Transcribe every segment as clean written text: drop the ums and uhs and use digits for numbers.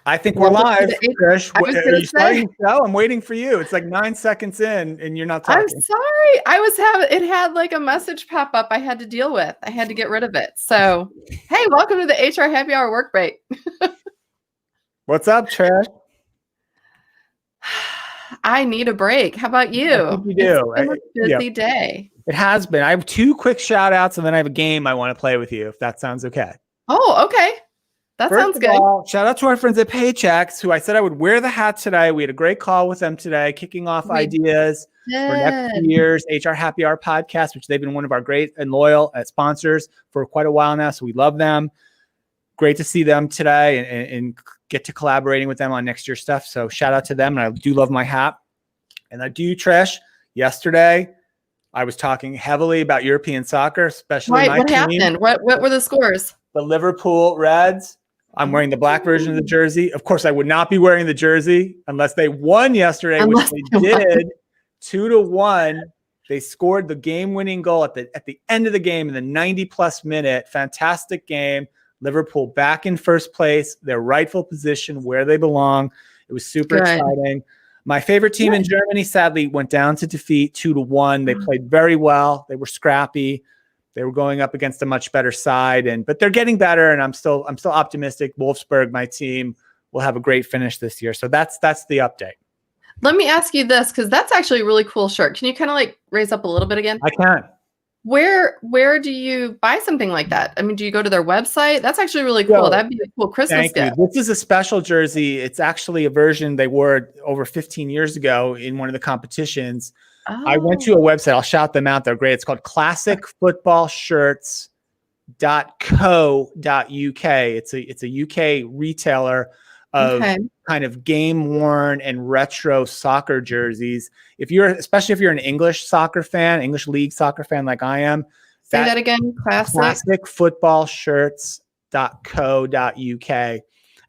I think we're live, Trish. I was Are gonna you starting the show? I'm waiting for you. It's like 9 seconds in, and you're not talking. I'm sorry. It had like a message pop up I had to deal with. I had to get rid of it. So, hey, welcome to the HR Happy Hour Work Break. What's up, Trish? I need a break. How about you? I think you do. It's been a busy day. It has been. I have 2 quick shout outs, and then I have a game I want to play with you, if that sounds okay. Oh, okay. That sounds good. Shout out to our friends at Paychex, who I said I would wear the hat today. We had a great call with them today, kicking off ideas for next year's HR Happy Hour podcast, which they've been one of our great and loyal sponsors for quite a while now. So we love them. Great to see them today and get to collaborating with them on next year's stuff. So shout out to them. And I do love my hat. And I do, Trish. Yesterday, I was talking heavily about European soccer, especially my team. What happened? What were the scores? The Liverpool Reds. I'm wearing the black version of the jersey. Of course, I would not be wearing the jersey unless they won yesterday, which they did. 2-1. They scored the game-winning goal at the end of the game in the 90-plus minute. Fantastic game. Liverpool back in first place, their rightful position where they belong. It was super exciting. My favorite team in Germany sadly went down to defeat 2-1. They played very well. They were scrappy. They were going up against a much better side, but they're getting better, and I'm still optimistic. Wolfsburg, my team, will have a great finish this year. So that's the update. Let me ask you this, because that's actually a really cool shirt. Can you kind of like raise up a little bit again? I can. Where do you buy something like that? I mean, do you go to their website? That's actually really cool. That'd be a cool Christmas gift. This is a special jersey. It's actually a version they wore over 15 years ago in one of the competitions. Oh. I went to a website. I'll shout them out. They're great. It's called classicfootballshirts.co.uk. It's a UK retailer of kind of game-worn and retro soccer jerseys. Especially if you're an English soccer fan, English league soccer fan like I am. Say that again. classicfootballshirts.co.uk. I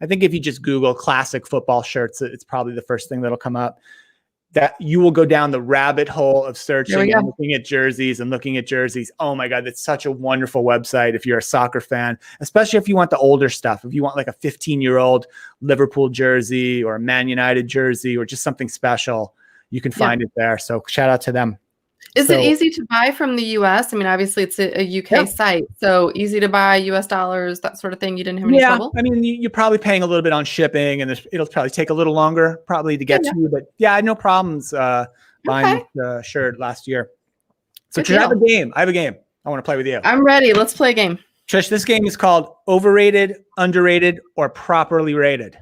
think if you just Google classic football shirts, it's probably the first thing that'll come up. That you will go down the rabbit hole of searching and looking at jerseys. Oh my God, that's such a wonderful website if you're a soccer fan, especially if you want the older stuff. If you want like a 15-year-old Liverpool jersey or a Man United jersey or just something special, you can find it there. So shout out to them. Is it easy to buy from the US? I mean, obviously it's a UK site, so easy to buy US dollars, that sort of thing. You didn't have any trouble? I mean, you're probably paying a little bit on shipping, and it'll probably take a little longer to get to you. But I had no problems buying the shirt last year. So Trish, I have a game. I want to play with you. I'm ready. Let's play a game. Trish, this game is called Overrated, Underrated, or Properly Rated.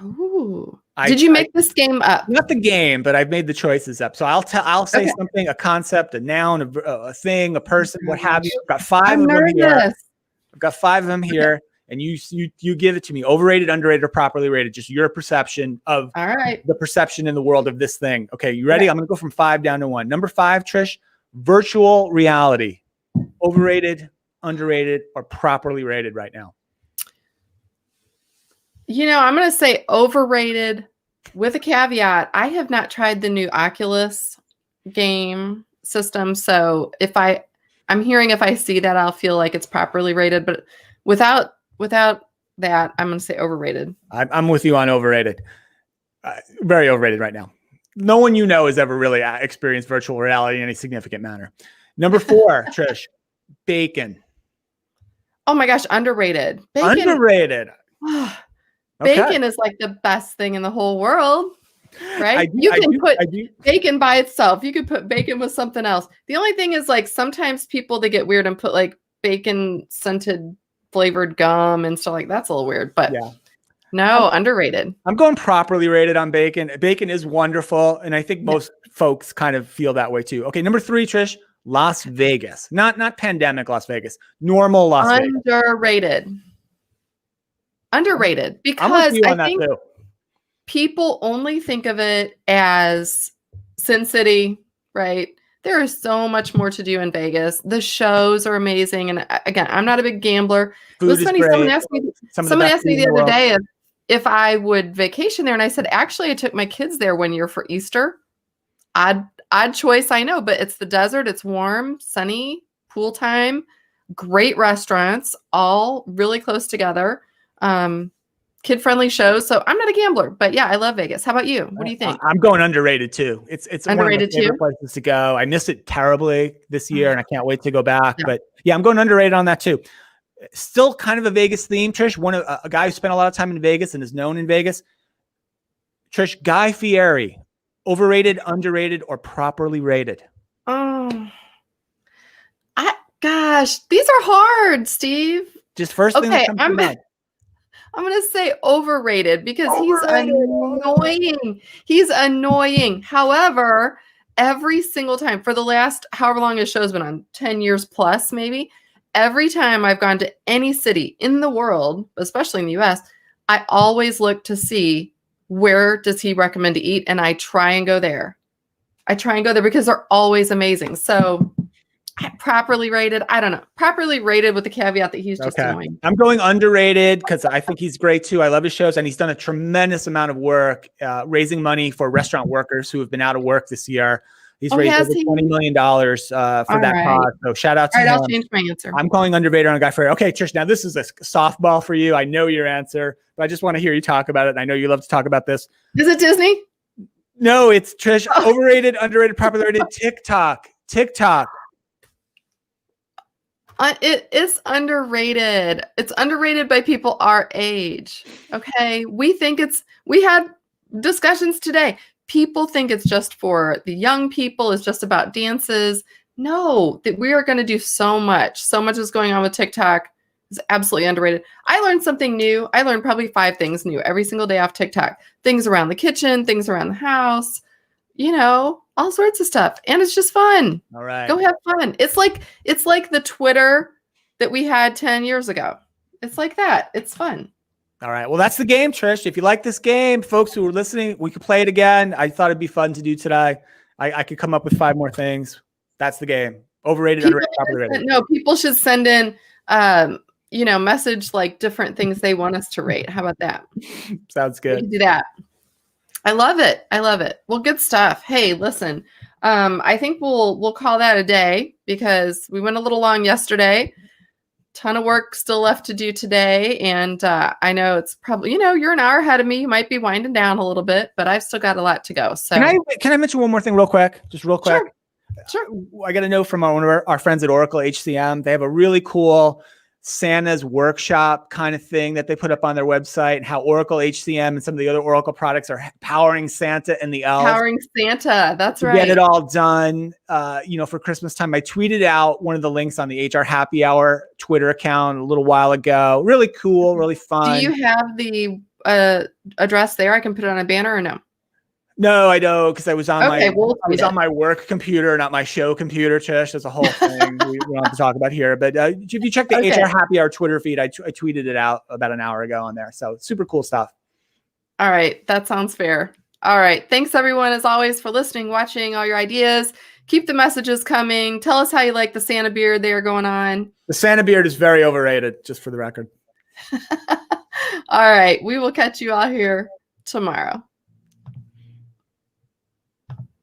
Ooh. Did you make this game up? Not the game, but I've made the choices up. So I'll say something, a concept, a noun, a thing, a person, what have you. I've got 5 of them here. I've got 5 of them here, and you give it to me. Overrated, underrated, or properly rated. Just your perception of the perception in the world of this thing. Okay, you ready? I'm going to go from 5 down to 1. Number 5, Trish, virtual reality. Overrated, underrated, or properly rated right now? You know, I'm going to say overrated with a caveat. I have not tried the new Oculus game system. So I'm hearing if I see that, I'll feel like it's properly rated. But without that, I'm going to say overrated. I'm with you on overrated. Very overrated right now. No one has ever really experienced virtual reality in any significant manner. Number 4, Trish, bacon. Oh my gosh, underrated. Bacon. Underrated. Bacon is like the best thing in the whole world, right? You can put bacon by itself. You could put bacon with something else. The only thing is, like, sometimes people, they get weird and put like bacon scented flavored gum and stuff like that's a little weird, but no, underrated. I'm going properly rated on bacon. Bacon is wonderful, and I think most folks kind of feel that way too. Okay, number 3, Trish, Las Vegas. Not pandemic Las Vegas. Normal Las Vegas. Underrated, because I think people only think of it as Sin City, right? There is so much more to do in Vegas. The shows are amazing. And again, I'm not a big gambler. It was funny. Someone asked me the other day if I would vacation there. And I said, actually, I took my kids there one year for Easter. Odd choice, I know, but it's the desert. It's warm, sunny, pool time, great restaurants, all really close together. kid-friendly shows. So I'm not a gambler, but yeah, I love Vegas. How about you? What do you think? I'm going underrated too. It's underrated one of my favorite places to go. I missed it terribly this year, and I can't wait to go back. Yeah. But yeah, I'm going underrated on that too. Still kind of a Vegas theme, Trish. A guy who spent a lot of time in Vegas and is known in Vegas. Trish, Guy Fieri, overrated, underrated, or properly rated? Oh, gosh, these are hard, Steve. Just first thing that comes to mind. I'm going to say overrated because he's annoying. He's annoying. However, every single time for the last however long his show's been on, 10 years plus maybe, every time I've gone to any city in the world, especially in the US, I always look to see where does he recommend to eat, and I try and go there. Because they're always amazing. So properly rated, I don't know. Properly rated with the caveat that he's just annoying. I'm going underrated because I think he's great too. I love his shows, and he's done a tremendous amount of work raising money for restaurant workers who have been out of work this year. He's raised over $20 million for that cause. So shout out to him. I'll change my answer. I'm calling underrated on Guy Fieri. Okay, Trish, now this is a softball for you. I know your answer, but I just want to hear you talk about it. And I know you love to talk about this. Is it Disney? No, it's Trish. Overrated, underrated, properly rated. TikTok. It is underrated. It's underrated by people our age. Okay. We had discussions today. People think it's just for the young people. It's just about dances. No, that we are going to do so much. So much is going on with TikTok. It's absolutely underrated. I learned something new. I learned probably 5 things new every single day off TikTok. Things around the kitchen, things around the house, all sorts of stuff. And it's just fun. All right. Go have fun. It's like the Twitter that we had 10 years ago. It's like that. It's fun. All right. Well, that's the game, Trish. If you like this game, folks who are listening, we could play it again. I thought it'd be fun to do today. I could come up with 5 more things. That's the game. Overrated, underrated, properly rated. No, people should send in, message like different things they want us to rate. How about that? Sounds good. We can do that. I love it. Well, good stuff. Hey, listen, I think we'll call that a day because we went a little long yesterday. Ton of work still left to do today. And I know it's probably, you're an hour ahead of me. You might be winding down a little bit, but I've still got a lot to go. So can I mention one more thing real quick? Just real quick. Sure. I got to know from one of our friends at Oracle HCM. They have a really cool Santa's workshop kind of thing that they put up on their website, and how Oracle HCM and some of the other Oracle products are powering Santa and the elves. Powering Santa. That's right. Get it all done. For Christmas time, I tweeted out one of the links on the HR Happy Hour Twitter account a little while ago. Really cool, really fun. Do you have the address there? I can put it on a banner or no? No, I don't, because I was on on my work computer, not my show computer, Trish. There's a whole thing we don't have to talk about here. But if you check the HR Happy Hour Twitter feed, I tweeted it out about an hour ago on there. So super cool stuff. All right. That sounds fair. All right. Thanks, everyone, as always, for listening, watching, all your ideas. Keep the messages coming. Tell us how you like the Santa beard they are going on. The Santa beard is very overrated, just for the record. All right. We will catch you all here tomorrow.